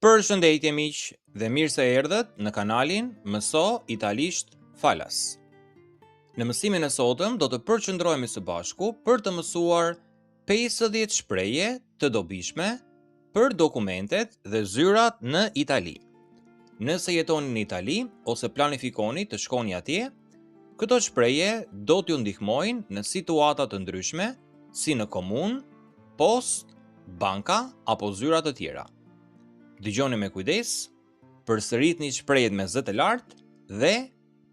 Përshëndetje miq dhe mirë se erdhët në kanalin Mëso Italisht Falas. Në mësimin e sotëm do të përqendrohemi së bashku për të mësuar 50 shprehje të dobishme për dokumentet dhe zyrat në Itali. Nëse jetoni në Itali ose planifikoni të shkoni atje, këto shprehje do t'ju ndihmojnë në situata të ndryshme, si në komunë, post, banka apo zyra të tjera. Dëgjoni me kujdes, përsëritni shprehjet me zë të lartë dhe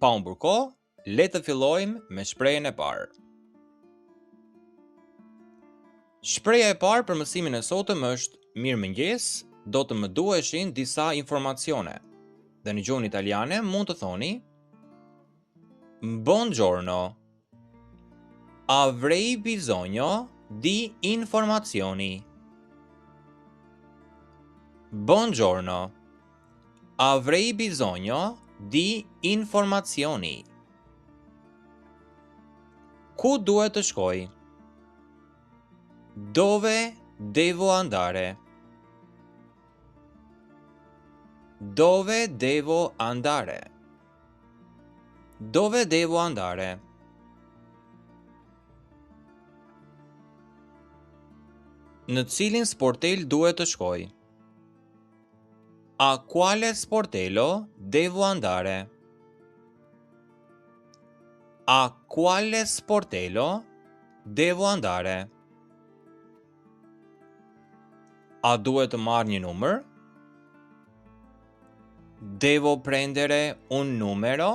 pa humbur kohë, le të fillojmë me shprehjen e parë. Shprehja e parë për mësimin e sotëm është mirëmëngjes, do të më duheshin disa informacione. Dhe në gjuhën italiane mund të thoni Buongiorno. Avrei bisogno di informazioni. Buongiorno. Avrei bisogno di informazioni. Ku duhet të shkoj? Dove devo andare? Dove devo andare? Dove devo andare? Në cilin sportel duhet të shkoj? A quale sportello devo andare? A quale sportello devo andare? A duhet të marr një numër? Devo prendere un numero?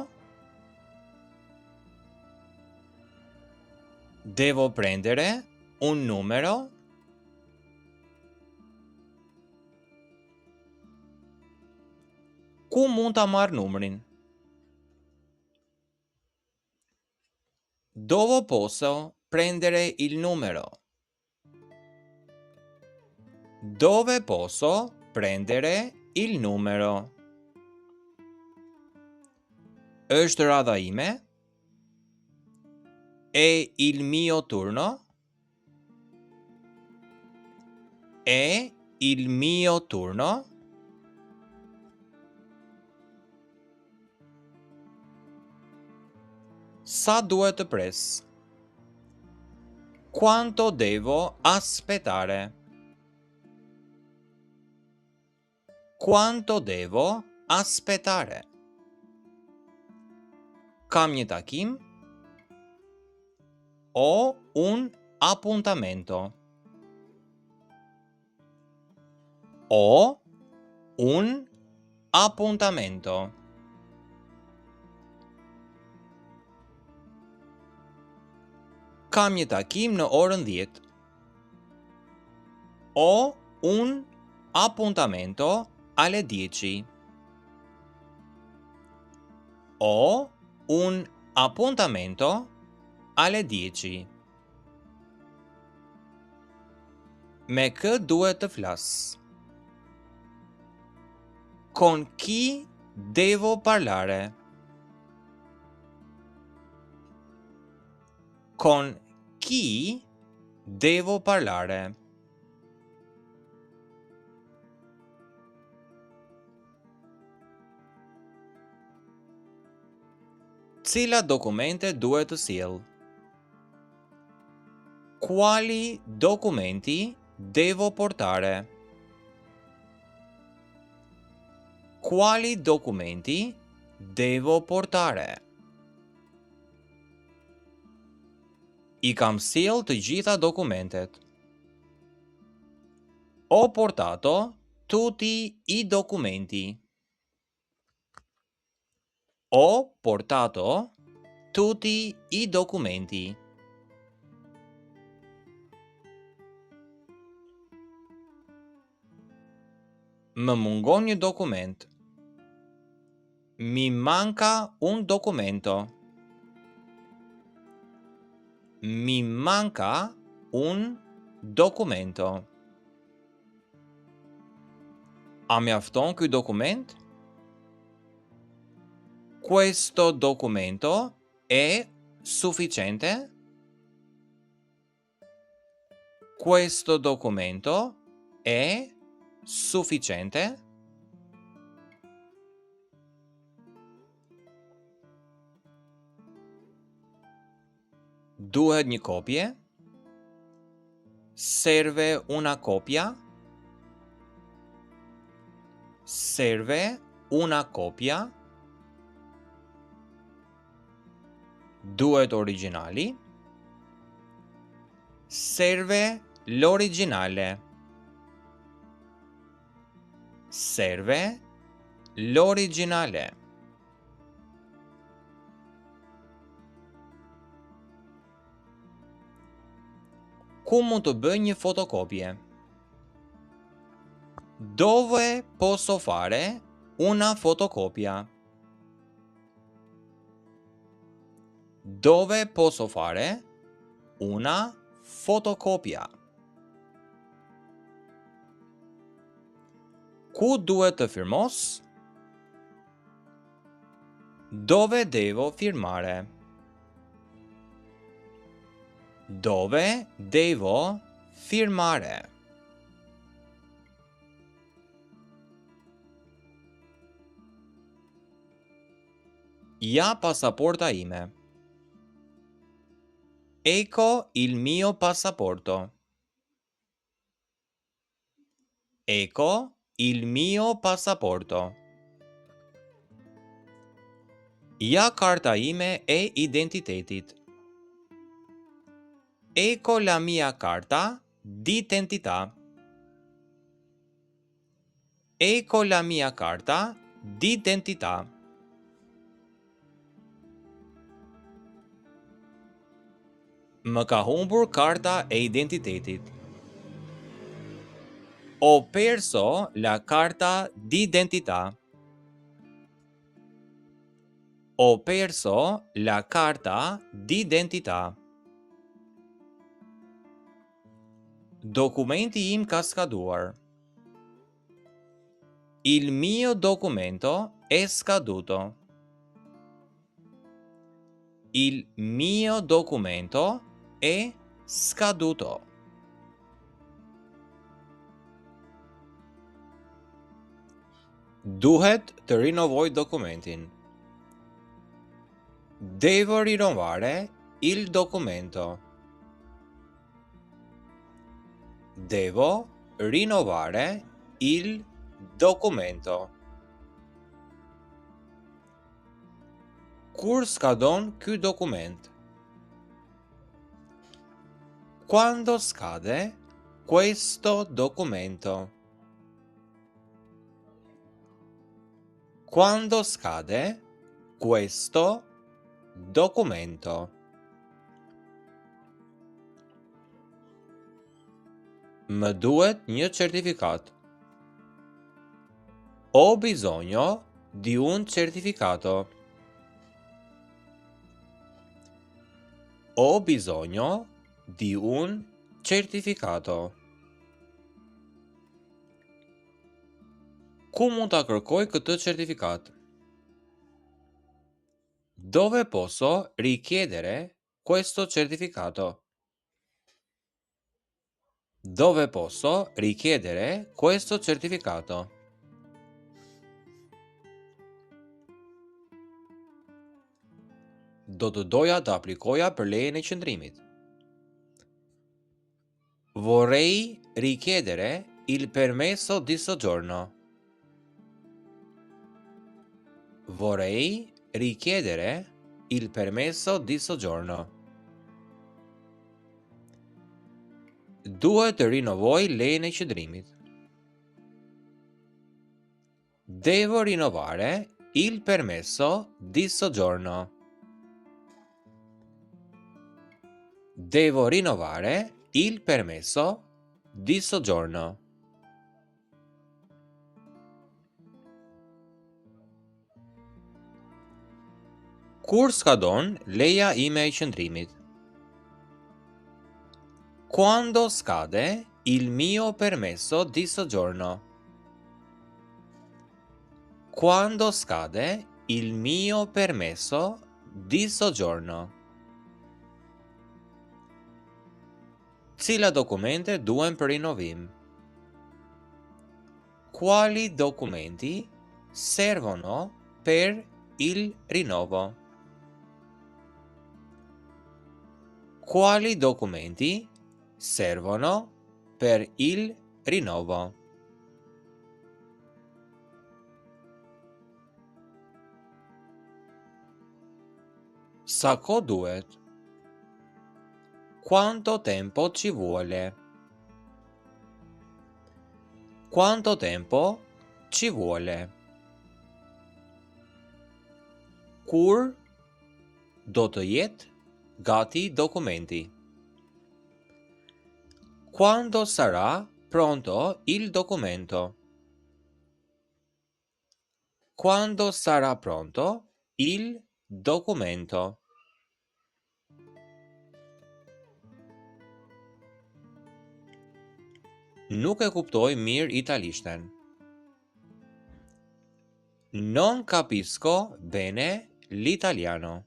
Devo prendere un numero? Ku mund ta marr numrin? Dove posso prendere il numero? Dove posso prendere il numero? Është radha ime? È il mio turno? È il mio turno? Sa duhet të pres? Quanto devo aspettare? Quanto devo aspettare? Kam një takim? Ho un appuntamento. Ho un appuntamento. Kam një takim në orën 10. Ho un appuntamento alle 10. Ho un appuntamento alle 10. Me kë duhet të flas? Con chi devo parlare? Con chi devo parlare? Cilat dokumente duhet të sjell? Quali documenti devo portare? Quali documenti devo portare? I kam sjell të gjitha dokumentet. Ho portato tutti i documenti. Ho portato tutti i documenti. Më mungon një dokument. Mi manca un documento. Mi manca un documento. A mjafton ky dokument? Questo documento è sufficiente? Questo documento è sufficiente? Duhet një kopje. Serve una copia. Serve una copia. Duhet originali. Serve l'originale. Serve l'originale. Ku mund të bëj një fotokopje? Dove posso fare una fotocopia? Dove posso fare una fotocopia? Ku duhet të firmos? Dove devo firmare? Dove devo firmare? Ja passaporta ime. Ecco il mio passaporto. Ecco il mio passaporto. Ja karta ime e identitetit. Ecco la mia carta d'identità. Ecco la mia carta d'identità. Më ka humbur karta e identitetit. Ho perso la carta d'identità. Ho perso la carta d'identità. Dokumenti im ka skaduar. Il mio documento è scaduto. Il mio documento è scaduto. Duhet të rinovoj dokumentin. Devo rinnovare il documento. Devo rinnovare il documento. Kur scadon ky dokument? Quando scade questo documento? Quando scade questo documento? Më duhet një certifikat. Ho bisogno di un certificato. Ho bisogno di un certificato. Ku mund ta kërkoj këtë certifikat? Dove posso richiedere questo certificato? Dove posso richiedere questo certificato? Do të doja të aplikoja për lejen e qëndrimit. Vorrei richiedere il permesso di soggiorno. Vorrei richiedere il permesso di soggiorno. Duhet të rinovoj lejen e qëndrimit. Devo rinnovare il permesso di soggiorno. Devo rinnovare il permesso di soggiorno. Kur skadon leja ime e qëndrimit? Quando scade il mio permesso di soggiorno? Quando scade il mio permesso di soggiorno? Cila dokumente duhen për rinovim? Quali documenti servono per il rinnovo? Quali documenti servono per il rinnovo? Sa kohë duhet? Quanto tempo ci vuole? Quanto tempo ci vuole? Kur do të jetë gati dokumenti? Quando sarà pronto il documento? Quando sarà pronto il documento? Nuk e kuptoj mirë italishten. Non capisco bene l'italiano.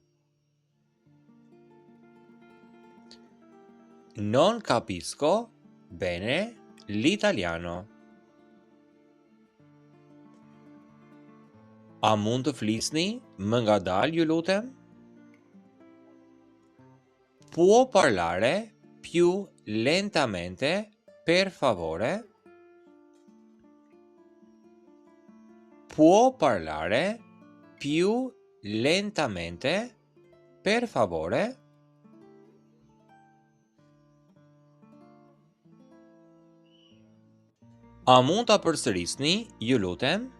Non capisco bene l'italiano. A mund të flisni më ngadalë, ju lutem? Può parlare più lentamente, per favore? Può parlare più lentamente, per favore? A mund ta përsërisni, ju lutem?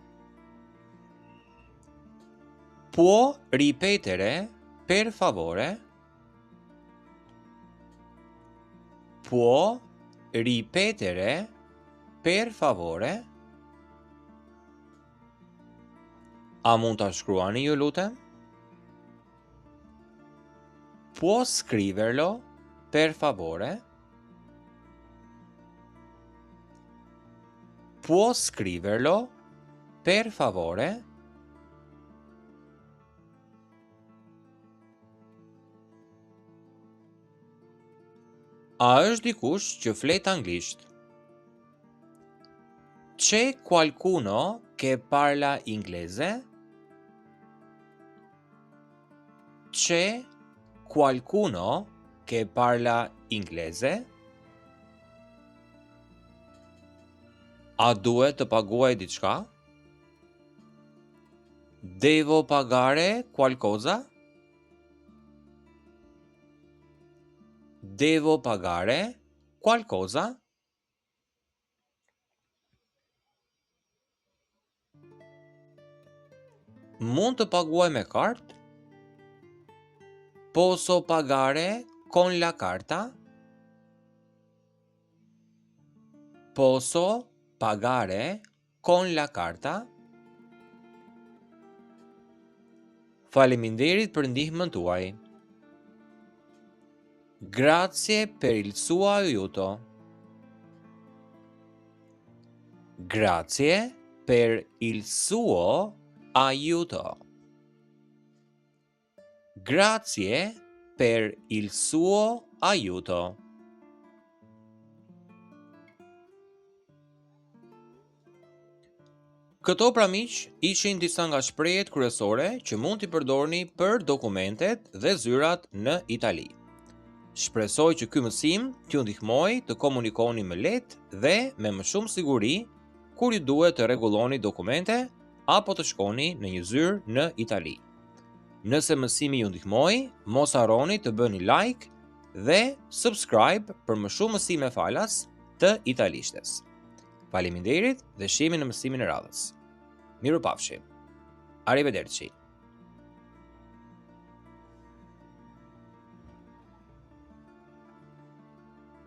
Può ripetere, per favore? Può ripetere, per favore? A mund ta shkruani, ju lutem? Può scriverlo, per favore? Può scriverlo, per favore? A është dikush që flet anglisht? C'è qualcuno che parla inglese? C'è qualcuno che parla inglese? A duhet të paguaj diçka? Devo pagare qualcosa? Devo pagare qualcosa? Mund të paguaj me kartë? Posso pagare con la carta? Posso pagare con la carta? Faleminderit për ndihmën tuaj. Grazie per il suo aiuto. Grazie per il suo aiuto. Grazie per il suo aiuto. Këto pra miq ishin disa nga shprehjet kryesore që mund t'i përdorni për dokumentet dhe zyrat në Itali. Shpresoj që ky mësim t'ju ndihmoj të komunikoni më lehtë dhe me më shumë siguri kur ju duhet të rregulloni dokumente apo të shkoni në një zyrë në Itali. Nëse mësimi ju ndihmoi, mos harroni të bëni like dhe subscribe për më shumë mësime falas të italishtes. Faleminderit dhe shihemi në mësimin e radhës. Mirupafshim. Arrivederci.